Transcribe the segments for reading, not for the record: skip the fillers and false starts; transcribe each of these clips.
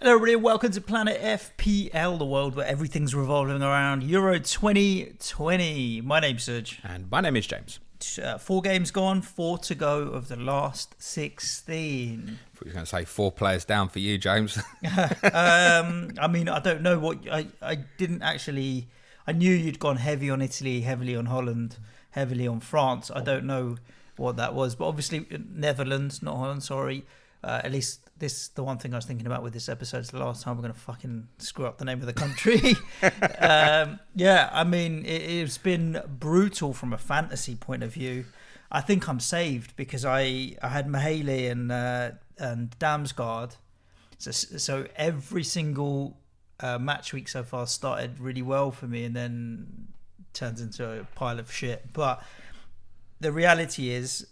Hello everybody, welcome to Planet FPL, the world where everything's revolving around Euro 2020. My name's Suj. And my name is James. 4 games gone, 4 to go of the last 16. I thought you were going to say 4 players down for you, James. I mean, I don't know what... I didn't actually... I knew you'd gone heavy on Italy, heavily on Holland, heavily on France. I don't know what that was, but obviously Netherlands, not Holland, sorry. At least this the one thing I was thinking about with this episode is the last time we're going to fucking screw up the name of the country. Yeah, I mean, it's been brutal from a fantasy point of view. I think I'm saved because I had Mahele and Damsgaard. So every single match week so far started really well for me and then turns into a pile of shit. But the reality is...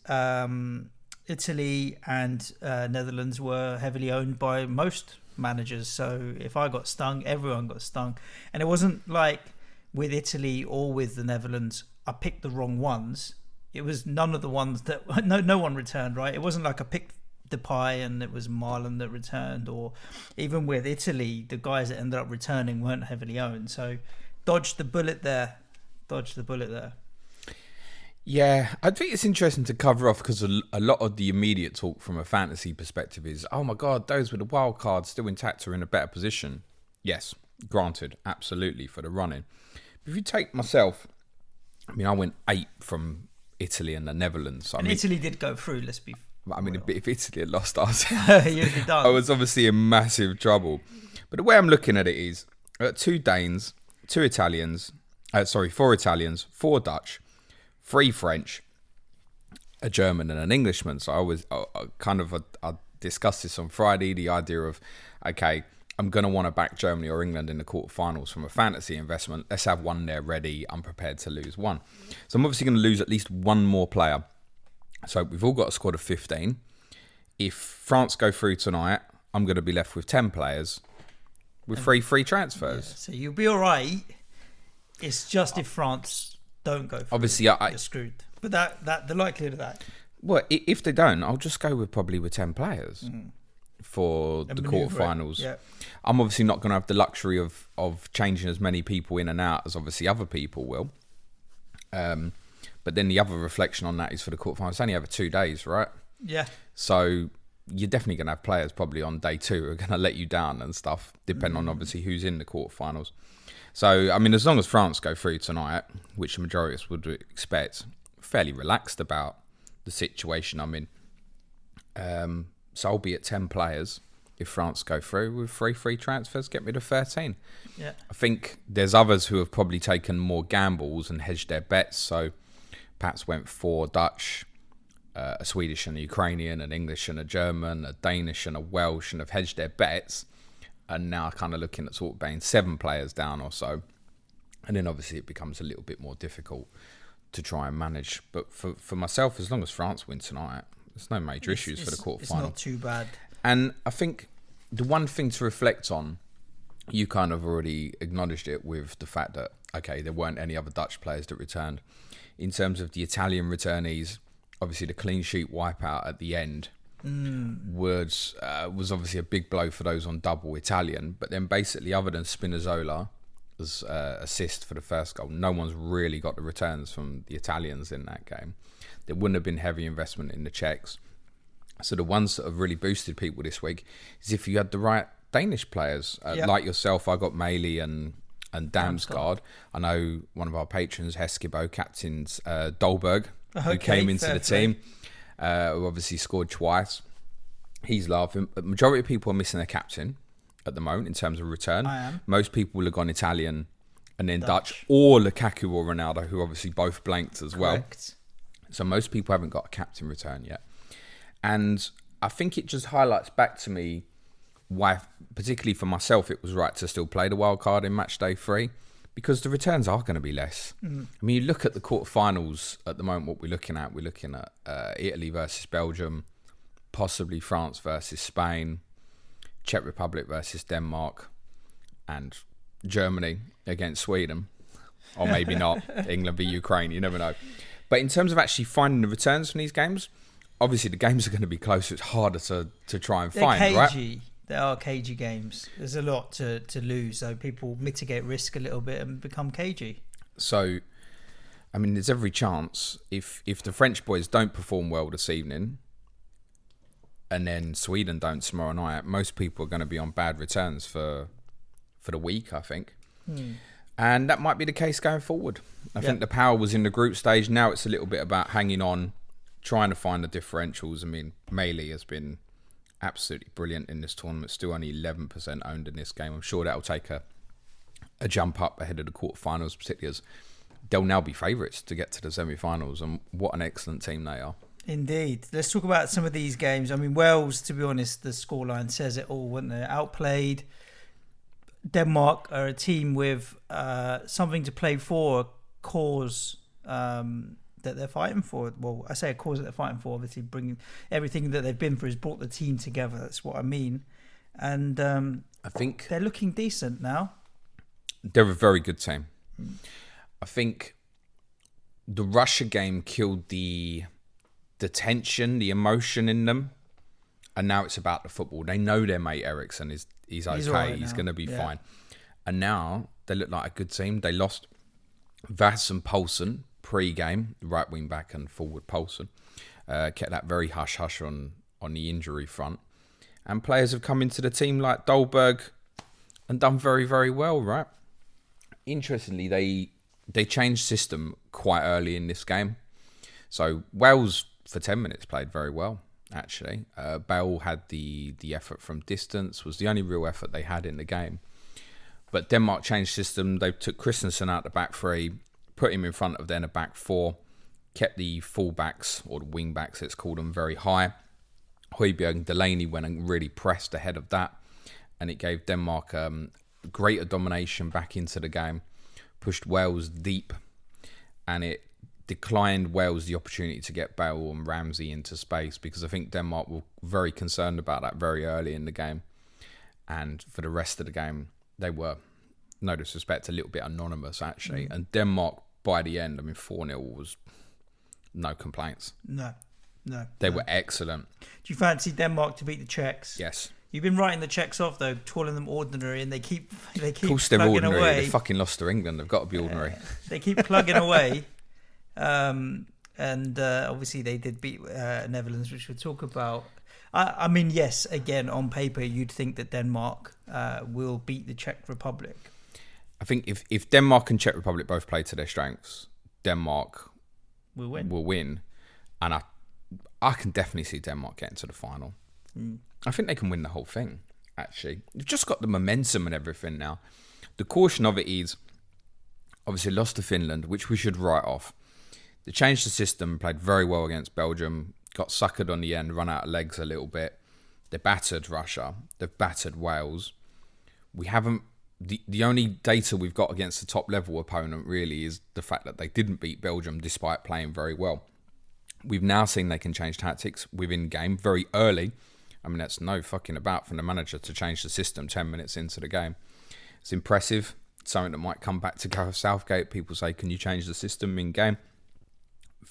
Italy and Netherlands were heavily owned by most managers. So if I got stung, everyone got stung. And it wasn't like with Italy or with the Netherlands, I picked the wrong ones. It was none of the ones that... No one returned, right? It wasn't like I picked Depay and it was Marlon that returned. Or even with Italy, the guys that ended up returning weren't heavily owned. So dodged the bullet there. Yeah, I think it's interesting to cover off because a lot of the immediate talk from a fantasy perspective is, oh my God, those with the wild cards still intact are in a better position. Yes, granted, absolutely for the running. But if you take myself, I mean, I went 8 from Italy and the Netherlands. And Italy did go through, let's be I mean, if Italy had lost us, I was obviously in massive trouble. But the way I'm looking at it is 2 Danes, 4 Italians, 4 Dutch, 3 French, a German and an Englishman. So I discussed this on Friday, the idea of, okay, I'm going to want to back Germany or England in the quarterfinals from a fantasy investment. Let's have one there ready. I'm prepared to lose one. So I'm obviously going to lose at least one more player. So we've all got a squad of 15. If France go through tonight, I'm going to be left with 10 players with 3 free transfers. Yeah, so you'll be all right. It's just if France... don't go for obviously you're screwed, but that the likelihood of that, well, if they don't, I'll just go with 10 players for the quarterfinals. Yeah. I'm obviously not going to have the luxury of changing as many people in and out as obviously other people will, but then the other reflection on that is for the quarterfinals, it's only over 2 days, right? Yeah, so you're definitely going to have players probably on day 2 who are going to let you down and stuff, depending on obviously who's in the quarterfinals. So, I mean, as long as France go through tonight, which the majority of us would expect, fairly relaxed about the situation I'm in. So I'll be at 10 players if France go through with 3 free transfers, get me to 13. Yeah. I think there's others who have probably taken more gambles and hedged their bets. So perhaps went 4 Dutch, a Swedish and a Ukrainian, an English and a German, a Danish and a Welsh, and have hedged their bets. And now kind of looking at sort of being 7 players down or so. And then obviously it becomes a little bit more difficult to try and manage. But for myself, as long as France win tonight, there's no major issues for the quarterfinal. It's not too bad. And I think the one thing to reflect on, you kind of already acknowledged it with the fact that, okay, there weren't any other Dutch players that returned. In terms of the Italian returnees, obviously the clean sheet wipeout at the end was obviously a big blow for those on double Italian, but then basically other than Spinazzola's assist for the first goal, no one's really got the returns from the Italians in that game. There wouldn't have been heavy investment in the Czechs. So the ones that have really boosted people this week is if you had the right Danish players, like yourself. I got Maley and Damsgaard. I know one of our patrons, Heskebo, captains Dolberg, who came into the team. Who obviously scored twice. He's laughing. The majority of people are missing their captain at the moment in terms of return. I am. Most people have gone Italian and then Dutch or Lukaku or Ronaldo, who obviously both blanked as well. Correct. So most people haven't got a captain return yet. And I think it just highlights back to me why, particularly for myself, it was right to still play the wild card in match day 3. Because the returns are going to be less. I mean, you look at the quarterfinals at the moment, what we're looking at Italy versus Belgium, possibly France versus Spain, Czech Republic versus Denmark, and Germany against Sweden. Or maybe not. England v Ukraine, you never know. But in terms of actually finding the returns from these games, obviously the games are going to be closer. It's harder to try and find, cagey. right? There are cagey games. There's a lot to lose, so people mitigate risk a little bit and become cagey. So, I mean, there's every chance if the French boys don't perform well this evening, and then Sweden don't tomorrow night, most people are going to be on bad returns for the week, I think. And that might be the case going forward. I think the power was in the group stage. Now it's a little bit about hanging on, trying to find the differentials. I mean, Melee has been absolutely brilliant in this tournament. Still only 11% owned in this game. I'm sure that'll take a jump up ahead of the quarterfinals, particularly as they'll now be favourites to get to the semi-finals. And what an excellent team they are. Indeed. Let's talk about some of these games. I mean, Wales, to be honest, the scoreline says it all, weren't they? Outplayed. Denmark are a team with something to play for, a cause that they're fighting for. Well, I say a cause that they're fighting for, obviously bringing everything that they've been through has brought the team together. That's what I mean. And I think they're looking decent now. They're a very good team. I think the Russia game killed the tension, the emotion in them. And now it's about the football. They know their mate Eriksson he's okay. Right, he's going to be fine. And now they look like a good team. They lost Vass and Poulsen pre-game, right wing back and forward Poulsen. Kept that very hush-hush on the injury front. And players have come into the team like Dolberg and done very, very well, right? Interestingly, they changed system quite early in this game. So Wales, for 10 minutes, played very well, actually. Bale had the effort from distance, was the only real effort they had in the game. But Denmark changed system. They took Christensen out the back three, put him in front of then a back four, kept the full-backs, or the wing-backs, let's call them, very high. Højbjerg and Delaney went and really pressed ahead of that. And it gave Denmark greater domination back into the game, pushed Wales deep, and it declined Wales the opportunity to get Bale and Ramsey into space, because I think Denmark were very concerned about that very early in the game. And for the rest of the game, they were, no disrespect, a little bit anonymous, actually. And Denmark, by the end, I mean, 4-0 was no complaints. No. They were excellent. Do you fancy Denmark to beat the Czechs? Yes. You've been writing the Czechs off, though, calling them ordinary, and they keep of course they're plugging ordinary. away. They fucking lost to England. They've got to be ordinary. They keep plugging away. And obviously they did beat Netherlands, which we'll talk about. I mean, yes, again, on paper, you'd think that Denmark will beat the Czech Republic. I think if Denmark and Czech Republic both play to their strengths, Denmark will win. And I can definitely see Denmark getting to the final. I think they can win the whole thing, actually. They've just got the momentum and everything now. The caution of it is, obviously lost to Finland, which we should write off. They changed the system, played very well against Belgium, got suckered on the end, run out of legs a little bit. They battered Russia. They've battered Wales. We haven't... The only data we've got against the top level opponent really is the fact that they didn't beat Belgium despite playing very well. We've now seen they can change tactics within game very early. I mean, that's no fucking about from the manager to change the system 10 minutes into the game. It's impressive. It's something that might come back to Gareth Southgate. People say, can you change the system in game?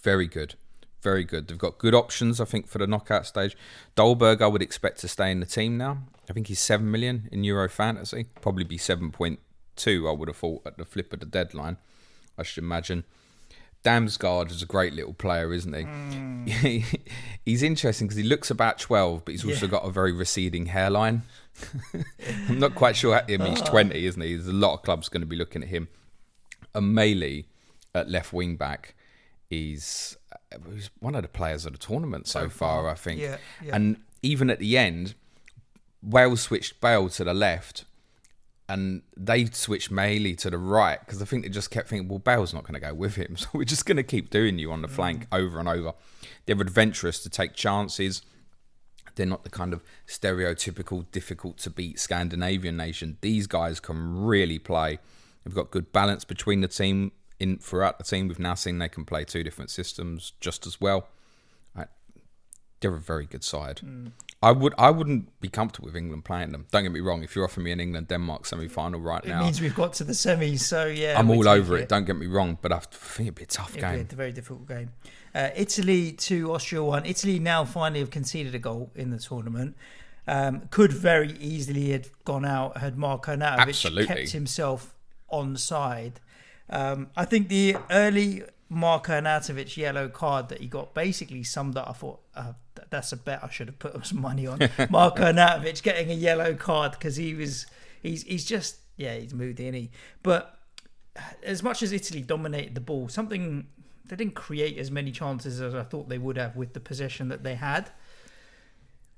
Very good. Very good. They've got good options, I think, for the knockout stage. Dolberg, I would expect to stay in the team now. I think he's 7 million in Euro Fantasy. Probably be 7.2, I would have thought, at the flip of the deadline, I should imagine. Damsgaard is a great little player, isn't he? He's interesting because he looks about 12, but he's also got a very receding hairline. I'm not quite sure. I mean, he's 20, isn't he? There's a lot of clubs going to be looking at him. And Melee at left wing back he's one of the players of the tournament so far, I think. Yeah. And even at the end, Wales switched Bale to the left and they switched Melee to the right, because I think they just kept thinking, well, Bale's not going to go with him, so we're just going to keep doing you on the flank over and over. They're adventurous to take chances. They're not the kind of stereotypical, difficult to beat Scandinavian nation. These guys can really play. They've got good balance between the team. Throughout the team, we've now seen they can play two different systems just as well. They're a very good side. I wouldn't be comfortable with England playing them. Don't get me wrong. If you're offering me an England-Denmark semi-final right now, it means we've got to the semis. So yeah, I'm all over it. Don't get me wrong, but I think it'd be a tough game. It'd be a very difficult game. Italy 2, Austria 1. Italy now finally have conceded a goal in the tournament. Could very easily have gone out had Marko Arnautovic Absolutely. kept himself on side. I think the early Marko Arnautovic yellow card that he got basically summed up. I thought that's a bet I should have put some money on. Marko Arnautovic getting a yellow card because he's just he's moody, isn't he? But as much as Italy dominated the ball, they didn't create as many chances as I thought they would have with the possession that they had.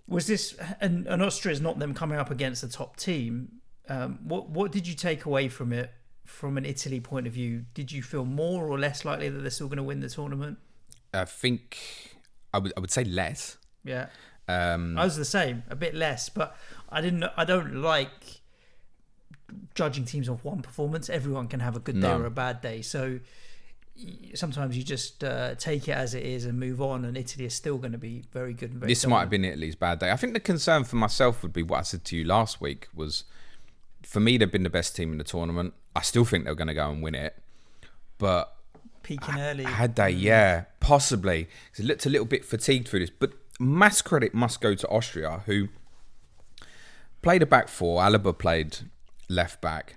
Was this and Austria's not them coming up against the top team? What did you take away from it from an Italy point of view? Did you feel more or less likely that they're still going to win the tournament? I think I would say less. Yeah, I was the same, a bit less, but I don't like judging teams off one performance. Everyone can have a good day or a bad day, so sometimes you just take it as it is and move on, and Italy is still going to be very good and very This might have been Italy's bad day. I think the concern for myself would be what I said to you last week was, for me, they've been the best team in the tournament. I still think they're going to go and win it, but peaking early. Had they? Yeah, possibly. It looked a little bit fatigued through this, but mass credit must go to Austria, who played a back four. Alaba played left back.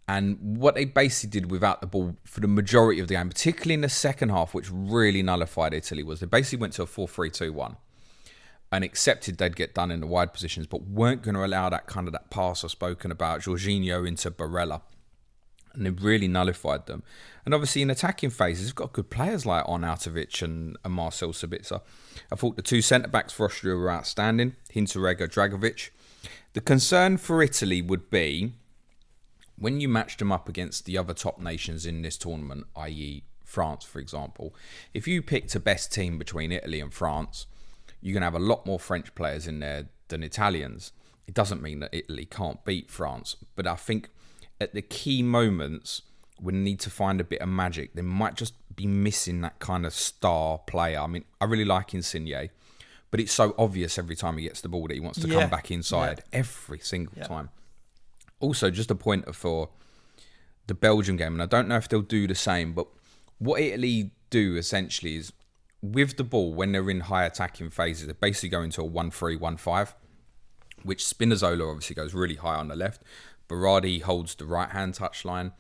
And what they basically did without the ball for the majority of the game, particularly in the second half, which really nullified Italy, was they basically went to a 4-3-2-1 and accepted they'd get done in the wide positions, but weren't going to allow that pass I've spoken about, Jorginho into Barella. And they really nullified them. And obviously in attacking phases, they've got good players like Arnautovic and Marcel Sabitzer. I thought the two centre-backs for Austria were outstanding, Hinteregger, Dragovic. The concern for Italy would be, when you match them up against the other top nations in this tournament, i.e. France, for example, if you picked a best team between Italy and France, you're going to have a lot more French players in there than Italians. It doesn't mean that Italy can't beat France, but I think at the key moments, we need to find a bit of magic. They might just be missing that kind of star player. I mean, I really like Insigne, but it's so obvious every time he gets the ball that he wants to come back inside every single time. Also, just a pointer for the Belgium game, and I don't know if they'll do the same, but what Italy do essentially is, with the ball, when they're in high attacking phases, they basically go into a 1-3-1-5, which Spinazzola obviously goes really high on the left. Berardi holds the right-hand touchline.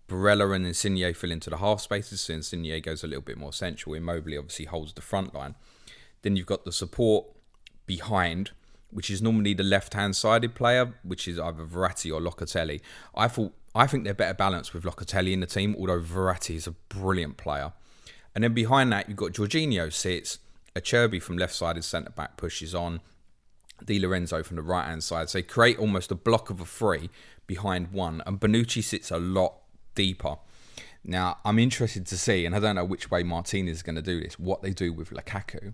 Barella and Insigne fill into the half spaces, so Insigne goes a little bit more central. Immobile obviously holds the front line. Then you've got the support behind, which is normally the left-hand sided player, which is either Verratti or Locatelli. I think they're better balanced with Locatelli in the team, although Verratti is a brilliant player. And then behind that, you've got Jorginho sits, Acerbi from left-sided centre-back pushes on, Di Lorenzo from the right-hand side. So they create almost a block of a three behind one, and Bonucci sits a lot deeper. Now, I'm interested to see, and I don't know which way Martinez is going to do this, what they do with Lukaku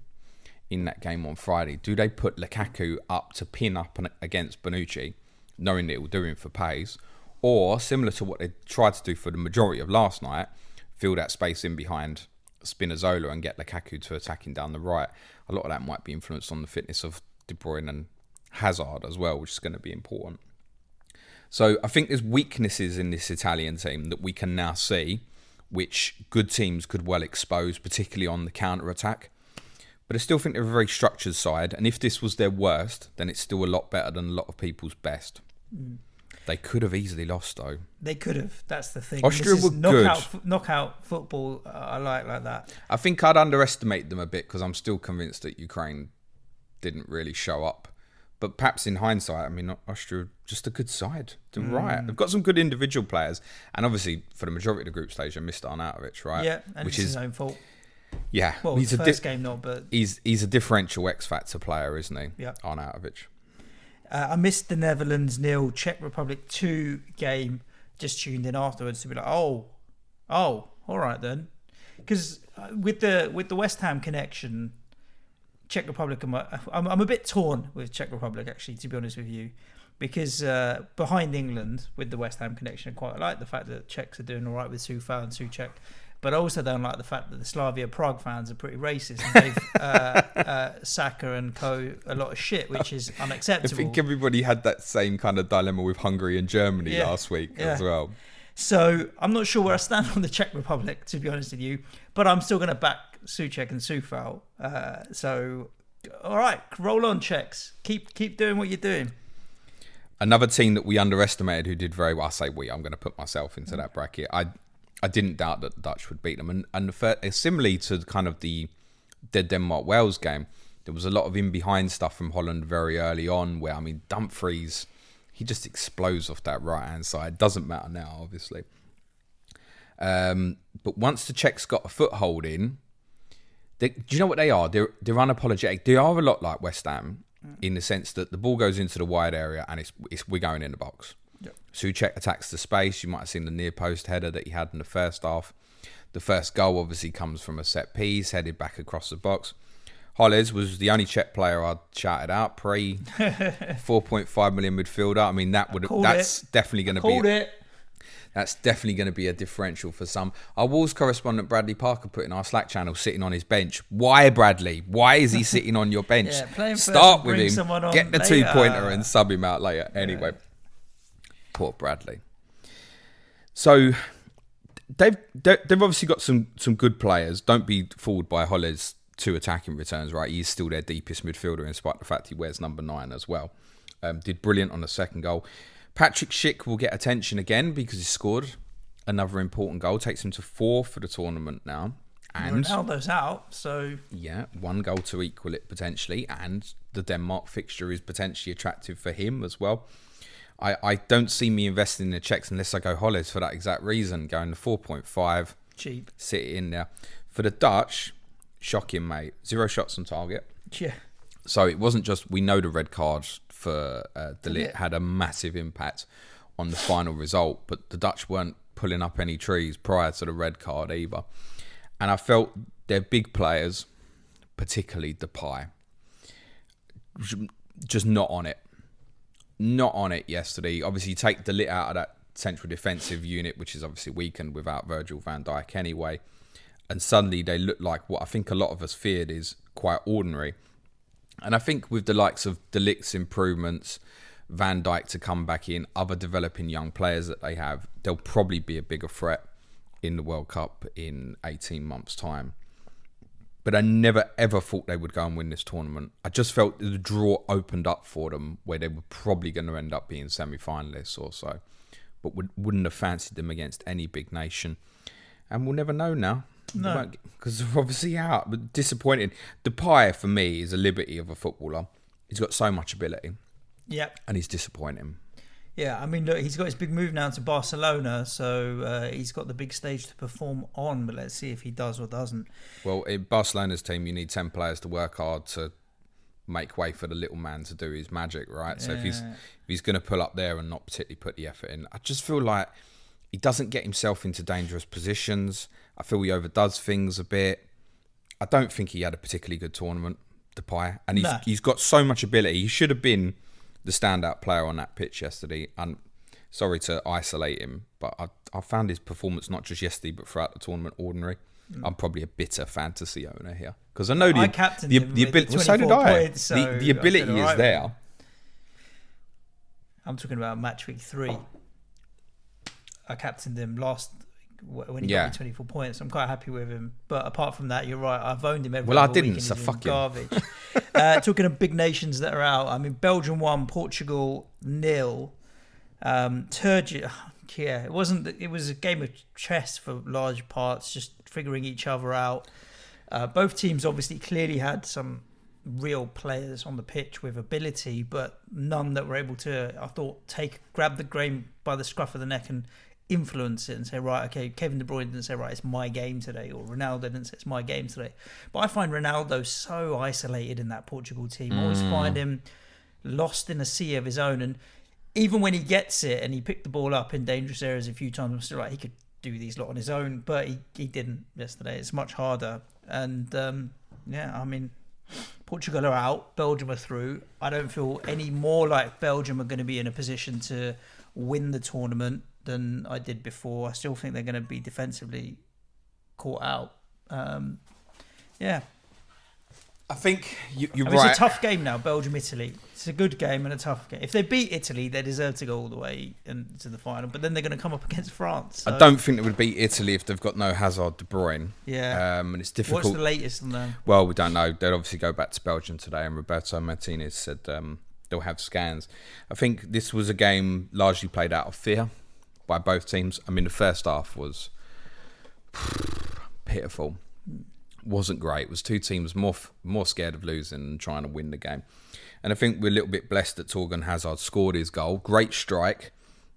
in that game on Friday. Do they put Lukaku up to pin up against Bonucci, knowing that it will do him for pace? Or, similar to what they tried to do for the majority of last night, fill that space in behind Spinazzola and get Lukaku to attacking down the right? A lot of that might be influenced on the fitness of De Bruyne and Hazard as well, which is going to be important. So I think there's weaknesses in this Italian team that we can now see, which good teams could well expose, particularly on the counter-attack. But I still think they're a very structured side, and if this was their worst, then it's still a lot better than a lot of people's best. They could have easily lost, though. They could have. That's the thing. Austria were good. Knockout football, I like that. I think I'd underestimate them a bit because I'm still convinced that Ukraine didn't really show up. But perhaps in hindsight, I mean, Austria just a good side. They're right. They've got some good individual players, and obviously for the majority of the group stage, they missed Arnautovic, right? Yeah, and which is his own fault. Yeah, well, he's the first game not, but he's a differential X factor player, isn't he? Yeah, Arnautovic. I missed the Netherlands 0, Czech Republic 2 game. Just tuned in afterwards to be like, oh, all right then, because with the West Ham connection, Czech Republic, I'm a bit torn with Czech Republic actually, to be honest with you, because behind England with the West Ham connection, I quite like the fact that Czechs are doing all right with Soufal and Souček. But I also don't like the fact that the Slavia Prague fans are pretty racist and gave Saka and co a lot of shit, which is unacceptable. I think everybody had that same kind of dilemma with Hungary and Germany last week as well. So I'm not sure where I stand on the Czech Republic, to be honest with you, but I'm still going to back Souček and Soufal. So All right, roll on, Czechs. Keep doing what you're doing. Another team that we underestimated who did very well. I say we. I'm going to put myself into that bracket. I didn't doubt that the Dutch would beat them, and similarly to kind of the Denmark-Wales game, there was a lot of in-behind stuff from Holland very early on. Where Dumfries, he just explodes off that right-hand side. Doesn't matter now, obviously. But once the Czechs got a foothold in, do you know what they are? They're unapologetic. They are a lot like West Ham in the sense that the ball goes into the wide area and we're going in the box. Yep. Suchek attacks the space. You might have seen the near post header that he had in the first half. The first goal obviously comes from a set piece headed back across the box. Holles was the only Czech player I'd shouted out pre 4.5 million midfielder. That's definitely going to be. That's definitely going to be a differential for some. Our Wolves correspondent Bradley Parker put in our Slack channel sitting on his bench. Why, Bradley? Why is he sitting on your bench? Start with him, get the 2-pointer and sub him out later. Anyway, poor Bradley. So they've obviously got some good players. Don't be fooled by Holles' 2 attacking returns, right? He's still their deepest midfielder in spite of the fact he wears number 9 as well. Did brilliant on the second goal. Patrick Schick will get attention again because he scored another important goal. Takes him to 4 for the tournament now. And Ronaldo's out, so... Yeah, 1 goal to equal it potentially. And the Denmark fixture is potentially attractive for him as well. I don't see me investing in the Czechs unless I go Holles for that exact reason. Going to 4.5. Cheap. Sit it in there. For the Dutch, shocking, mate. 0 shots on target. Yeah. So it wasn't just... We know the red cards for De Ligt had a massive impact on the final result, but the Dutch weren't pulling up any trees prior to the red card either. And I felt their big players, particularly Depay, just not on it. Not on it yesterday. Obviously, you take De Ligt out of that central defensive unit, which is obviously weakened without Virgil van Dijk anyway, and suddenly they look like what I think a lot of us feared is quite ordinary. And I think with the likes of De Ligt's improvements, Van Dijk to come back in, other developing young players that they have, they'll probably be a bigger threat in the World Cup in 18 months' time. But I never, ever thought they would go and win this tournament. I just felt the draw opened up for them where they were probably going to end up being semi-finalists or so. But wouldn't have fancied them against any big nation. And we'll never know now. No, because they're obviously out. But disappointing. Depay for me is a liberty of a footballer. He's got so much ability. Yep. And he's disappointing. Yeah, look, he's got his big move now to Barcelona, so he's got the big stage to perform on. But let's see if he does or doesn't. Well, in Barcelona's team, you need 10 players to work hard to make way for the little man to do his magic, right? So if he's going to pull up there and not particularly put the effort in, I just feel like he doesn't get himself into dangerous positions. I feel he overdoes things a bit. I don't think he had a particularly good tournament, Depay. And he's got so much ability. He should have been the standout player on that pitch yesterday. And sorry to isolate him, but I found his performance not just yesterday, but throughout the tournament ordinary. I'm probably a bitter fantasy owner here. Because I know the ability. Well, so did I. Points, so the ability is there. I'm talking about match week 3. I captained him when he got me 24 points. I'm quite happy with him. But apart from that, you're right. I've owned him every Well, I didn't, week so fuck him. Garbage. Talking of big nations that are out, Belgium 1, Portugal 0. Turkey, it wasn't. It was a game of chess for large parts, just figuring each other out. Both teams obviously clearly had some real players on the pitch with ability, but none that were able to, I thought, grab the game by the scruff of the neck and influence it and say, right, okay, Kevin De Bruyne didn't say, right, it's my game today, or Ronaldo didn't say, it's my game today. But I find Ronaldo so isolated in that Portugal team. I always find him lost in a sea of his own, and even when he gets it and he picked the ball up in dangerous areas a few times, I'm still like, he could do these lot on his own, but he didn't yesterday. It's much harder. And Portugal are out, Belgium are through. I don't feel any more like Belgium are going to be in a position to win the tournament than I did before. I still think they're going to be defensively caught out. I think you're I mean, right. it's a tough game now, Belgium-Italy. It's a good game and a tough game. If they beat Italy, they deserve to go all the way into the final. But then they're going to come up against France. So. I don't think they would beat Italy if they've got no Hazard, De Bruyne. Yeah. And it's difficult. What's the latest on them? Well, we don't know. They'll obviously go back to Belgium today, and Roberto Martinez said they'll have scans. I think this was a game largely played out of fear by both teams. I mean, the first half was pitiful. Wasn't great. It was two teams more scared of losing than trying to win the game. And I think we're a little bit blessed that Torgan Hazard scored his goal. Great strike.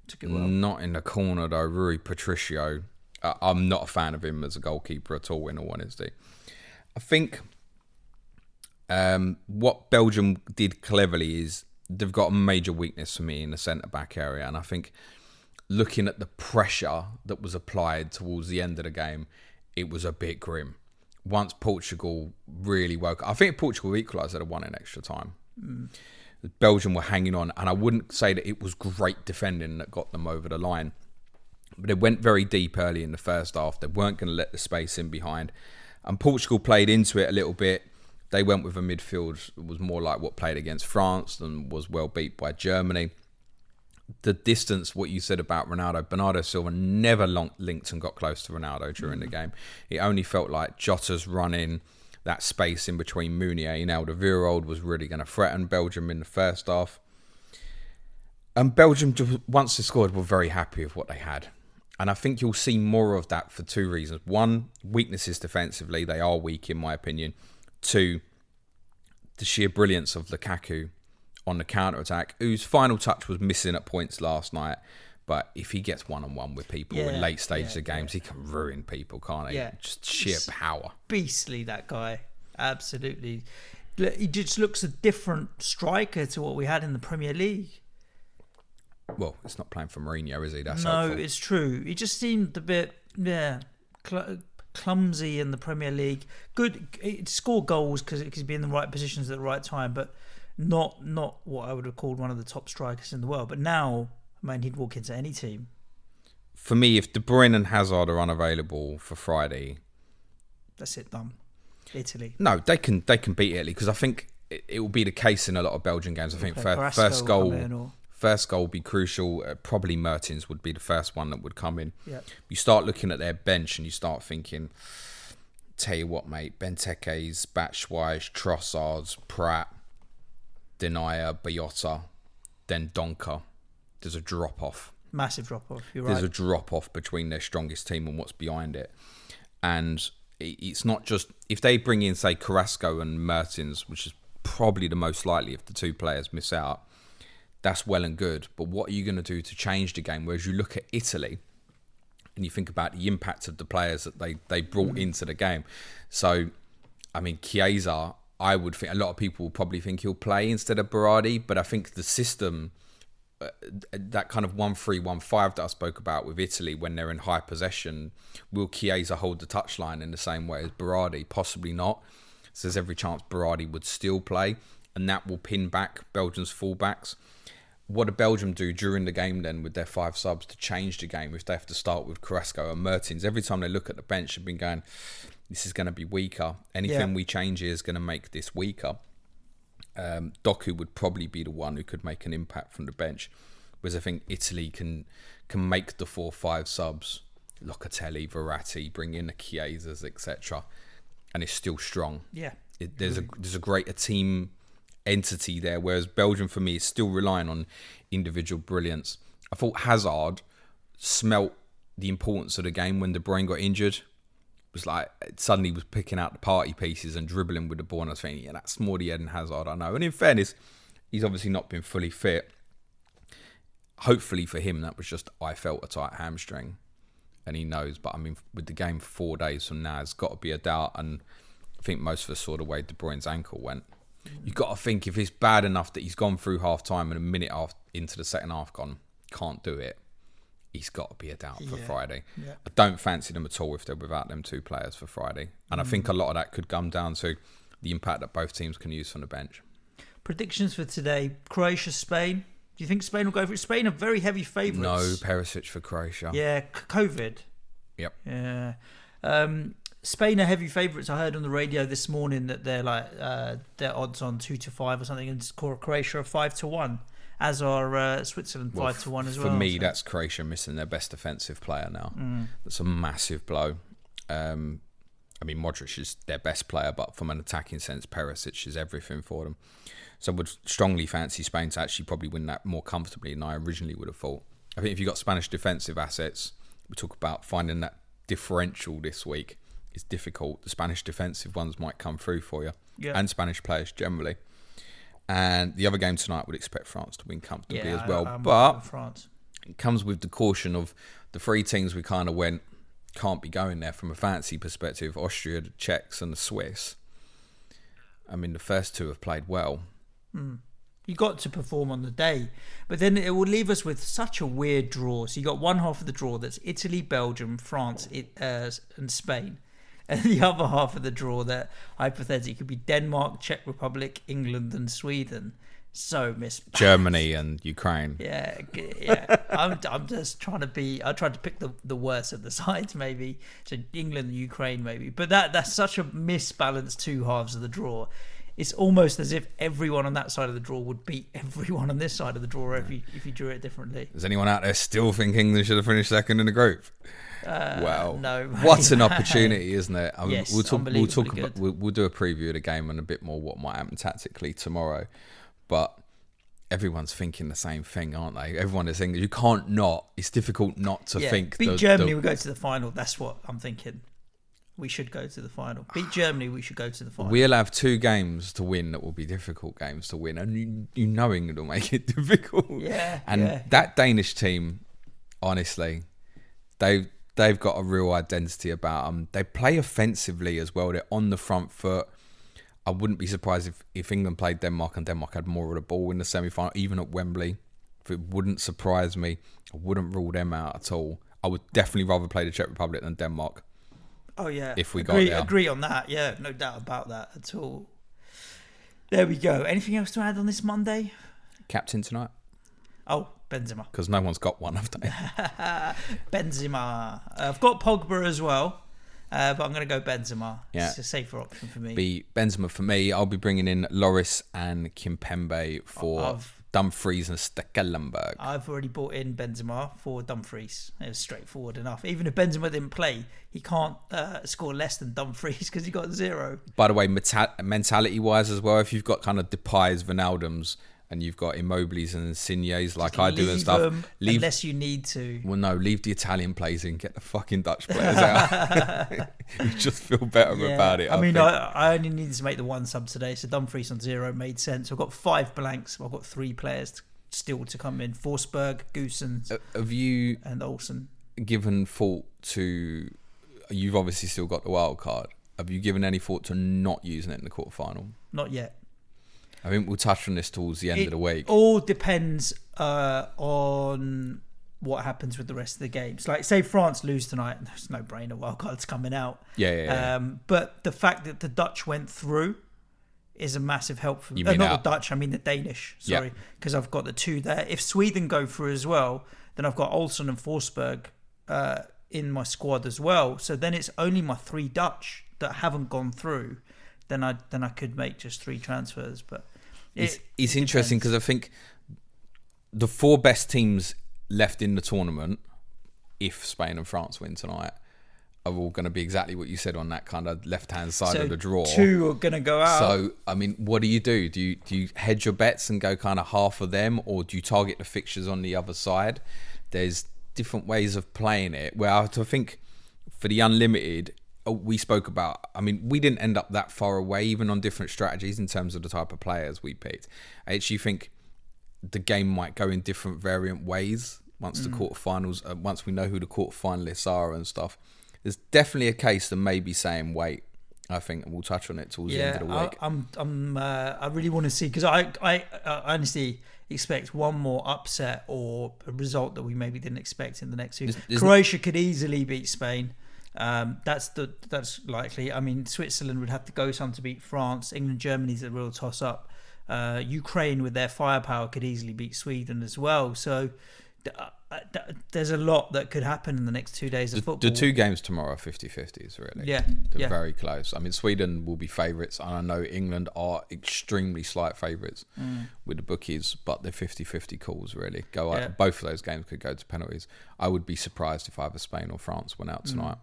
Took it well. Not in the corner though. Rui Patricio. I'm not a fan of him as a goalkeeper at all, in all honesty. I think what Belgium did cleverly is they've got a major weakness for me in the centre-back area. And I think looking at the pressure that was applied towards the end of the game, it was a bit grim. Once Portugal really woke up, I think Portugal equalised at a 1 in extra time. Belgium were hanging on, and I wouldn't say that it was great defending that got them over the line. But they went very deep early in the first half. They weren't going to let the space in behind. And Portugal played into it a little bit. They went with a midfield that was more like what played against France and was well beat by Germany. The distance, what you said about Ronaldo, Bernardo Silva never linked and got close to Ronaldo during the game. It only felt like Jota's running, that space in between Meunier and Alderweireld was really going to threaten Belgium in the first half. And Belgium, once they scored, were very happy with what they had. And I think you'll see more of that for two reasons. One, weaknesses defensively. They are weak, in my opinion. Two, the sheer brilliance of Lukaku on the counter-attack, whose final touch was missing at points last night. But if he gets one-on-one with people in late stages of games, he can ruin people, can't he? Yeah. Just sheer power. Beastly, that guy. Absolutely. He just looks a different striker to what we had in the Premier League. Well, it's not playing for Mourinho, is he? That's no, helpful. It's true. He just seemed a bit, clumsy in the Premier League. Good, he'd score goals because he'd be in the right positions at the right time, but not what I would have called one of the top strikers in the world. But now, I mean, he'd walk into any team. For me, if De Bruyne and Hazard are unavailable for Friday, that's it, done. Italy. No, they can beat Italy because I think it will be the case in a lot of Belgian games. I think first goal will be crucial. Probably Mertens would be the first one that would come in. Yep. You start looking at their bench and you start thinking, tell you what, mate, Benteke's, Batshuayi's, Trossard's, Pratt, Denier, Biota, then Donker. There's a drop-off. Massive drop-off, you're There's right. a drop-off between their strongest team and what's behind it. And it's not just... If they bring in, say, Carrasco and Mertens, which is probably the most likely if the two players miss out, that's well and good. But what are you going to do to change the game? Whereas you look at Italy and you think about the impact of the players that they brought into the game. So, I mean, Chiesa, I would think... A lot of people will probably think he'll play instead of Berardi, but I think the system... that kind of 1-3-1-5 that I spoke about with Italy when they're in high possession, will Chiesa hold the touchline in the same way as Berardi? Possibly not. So there's every chance Berardi would still play, and that will pin back Belgium's fullbacks. What do Belgium do during the game then with their 5 subs to change the game if they have to start with Carrasco and Mertens? Every time they look at the bench, they've been going, this is going to be weaker. Anything we change here is going to make this weaker. Doku would probably be the one who could make an impact from the bench, whereas I think Italy can make the 4-5 subs, Locatelli, Verratti, bring in the Chiesas, etc., and it's still strong. Yeah, There's a greater team entity there, whereas Belgium for me is still relying on individual brilliance. I thought Hazard smelt the importance of the game when De Bruyne got injured. Was like suddenly was picking out the party pieces and dribbling with the ball, and I was thinking, yeah, that's more the Eden Hazard I know. And in fairness, he's obviously not been fully fit. Hopefully for him, that was just I felt a tight hamstring, and he knows. But I mean, with the game 4 days from now, it's got to be a doubt. And I think most of us saw the way De Bruyne's ankle went. You've got to think if it's bad enough that he's gone through half time and a minute into the second half gone, can't do it. He's got to be a doubt for Friday. Yeah. I don't fancy them at all if they're without them 2 players for Friday. And I think a lot of that could come down to the impact that both teams can use from the bench. Predictions for today: Croatia, Spain. Do you think Spain will go for it? Spain are very heavy favourites. No, Perisic for Croatia. Yeah, COVID. Yep. Yeah. Spain are heavy favourites. I heard on the radio this morning that they're like their odds on 2-5 or something, and Croatia are 5-1, as are Switzerland 5-1 as well. For me, that's Croatia missing their best defensive player now. That's a massive blow. I mean, Modric is their best player, but from an attacking sense, Perisic is everything for them. So I would strongly fancy Spain to actually probably win that more comfortably than I originally would have thought. I think if you've got Spanish defensive assets, we talk about finding that differential this week. It's difficult. The Spanish defensive ones might come through for you, and Spanish players generally. And the other game tonight would expect France to win comfortably as well. But France. It comes with the caution of the three teams we kind of went, can't be going there from a fancy perspective. Austria, the Czechs and the Swiss. I mean, the first two have played well. You got to perform on the day, but then it will leave us with such a weird draw. So you got one half of the draw that's Italy, Belgium, France, and Spain, and the other half of the draw that hypothetically could be Denmark, Czech Republic, England, and Sweden. So misbalanced. Germany and Ukraine. Yeah. I'm just trying to be. I tried to pick the worst of the sides, maybe. So England and Ukraine, maybe. But that's such a misbalanced two halves of the draw. It's almost as if everyone on that side of the draw would beat everyone on this side of the draw if you drew it differently. Is anyone out there still thinking they should have finished second in the group? Well, no. What an opportunity, isn't it? I mean, Yes, we'll talk about. good. We'll do a preview of the game and a bit more what might happen tactically tomorrow. But everyone's thinking the same thing, aren't they? Everyone is thinking you can't not. It's difficult not to think. Beat Germany, we go to the final. That's what I'm thinking. We should go to the final. Beat Germany, we should go to the final. We'll have two games to win that will be difficult games to win, and you knowing it'll make it difficult. That Danish team, honestly, they've got a real identity about them. They play offensively as well. They're on the front foot. I wouldn't be surprised if England played Denmark and Denmark had more of the ball in the semi-final, even at Wembley. It wouldn't surprise me. I wouldn't rule them out at all. I would definitely rather play the Czech Republic than Denmark. Oh yeah, if we got there. Agree on that. Yeah, no doubt about that at all. There we go. Anything else to add on this Monday? Captain tonight? Oh, Benzema. Because no one's got one, have they? Benzema. I've got Pogba as well, but I'm going to go Benzema. Yeah. It's a safer option for me. Be Benzema for me. I'll be bringing in Loris and Kimpembe for Dumfries and Stekelenburg. I've already bought in Benzema for Dumfries. It was straightforward enough. Even if Benzema didn't play, he can't score less than Dumfries because he got 0. By the way, mentality-wise as well, if you've got kind of Depay's, Wijnaldum's, and you've got Immobiles and Insignes like I do and stuff. Leave unless you need to. Well, no, leave the Italian players in, get the fucking Dutch players out. You just feel better about it. I mean, I only needed to make the one sub today, so Dumfries on 0 made sense. I've got 5 blanks. I've got 3 players still to come in. Forsberg, Goosen, and Olsen. Given thought to... You've obviously still got the wild card. Have you given any thought to not using it in the quarterfinal? Not yet. I think we'll touch on this towards the end of the week. It all depends on what happens with the rest of the games. Like, say France lose tonight, there's no brainer. Wildcard's coming out. Yeah. But the fact that the Dutch went through is a massive help for me. Not the Dutch, I mean the Danish. Sorry, because I've got the 2 there. If Sweden go through as well, then I've got Olsen and Forsberg in my squad as well. So then it's only my 3 Dutch that haven't gone through. Then I could make just 3 transfers, but it's interesting because I think the 4 best teams left in the tournament, if Spain and France win tonight, are all going to be exactly what you said on that kind of left-hand side of the draw. 2 are going to go out. So, I mean, what do you do? Do you hedge your bets and go kind of half of them, or do you target the fixtures on the other side? There's different ways of playing it. Well, I think for the unlimited, we spoke about, I mean, we didn't end up that far away, even on different strategies in terms of the type of players we picked. I actually think the game might go in different variant ways once the quarterfinals, once we know who the quarterfinalists are and stuff. There's definitely a case that may be saying wait. I think we'll touch on it towards the end of the week. I really want to see, because I honestly expect one more upset or a result that we maybe didn't expect in the next 2. Croatia could easily beat Spain. That's likely. I mean, Switzerland would have to go some to beat France. England, Germany's a real toss up. Ukraine with their firepower could easily beat Sweden as well. So there's a lot that could happen in the next 2 days of football. The two games tomorrow are 50-50s, really. Yeah. They're very close. I mean, Sweden will be favourites, and I know England are extremely slight favourites with the bookies, but they're 50-50 calls, really. Both of those games could go to penalties. I would be surprised if either Spain or France went out tonight.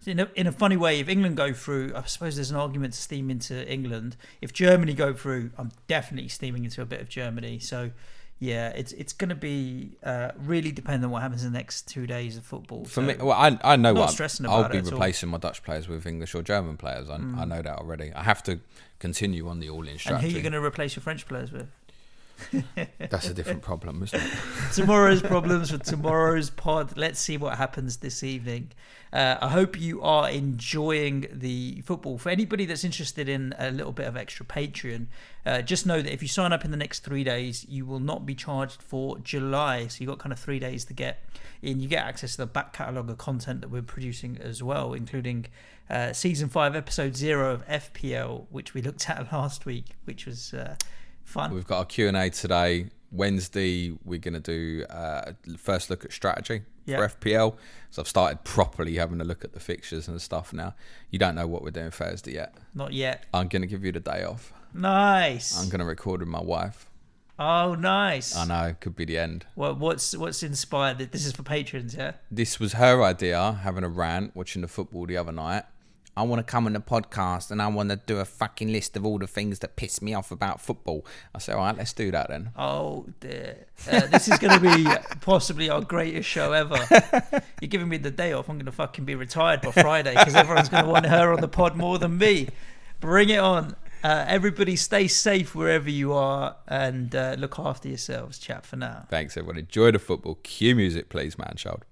In a funny way, if England go through, I suppose there's an argument to steam into England. If Germany go through, I'm definitely steaming into a bit of Germany. So, yeah, it's going to be really dependent on what happens in the next 2 days of football. For me, well, I know what I'll be replacing my Dutch players with English or German players. I know that already. I have to continue on the all-in strategy. And who are you going to replace your French players with? That's a different problem, isn't it? Tomorrow's problems for tomorrow's pod. Let's see what happens this evening. I hope you are enjoying the football. For anybody that's interested in a little bit of extra Patreon, just know that if you sign up in the next 3 days, you will not be charged for July. So you've got kind of 3 days to get in. You get access to the back catalogue of content that we're producing as well, including Season 5, Episode 0 of FPL, which we looked at last week, which was fun. We've got a Q&A today. Wednesday, we're going to do first look at strategy for FPL. So I've started properly having a look at the fixtures and stuff now. You don't know what we're doing Thursday yet. Not yet. I'm going to give you the day off. Nice. I'm going to record with my wife. Oh, nice. I know, could be the end. Well, what's inspired? This is for patrons, yeah? This was her idea, having a rant, watching the football the other night. I want to come on the podcast and I want to do a fucking list of all the things that piss me off about football. I said, all right, let's do that then. Oh, dear. This is going to be possibly our greatest show ever. You're giving me the day off. I'm going to fucking be retired by Friday because everyone's going to want her on the pod more than me. Bring it on. Everybody stay safe wherever you are and look after yourselves. Chat for now. Thanks, everyone. Enjoy the football. Cue music, please, man child.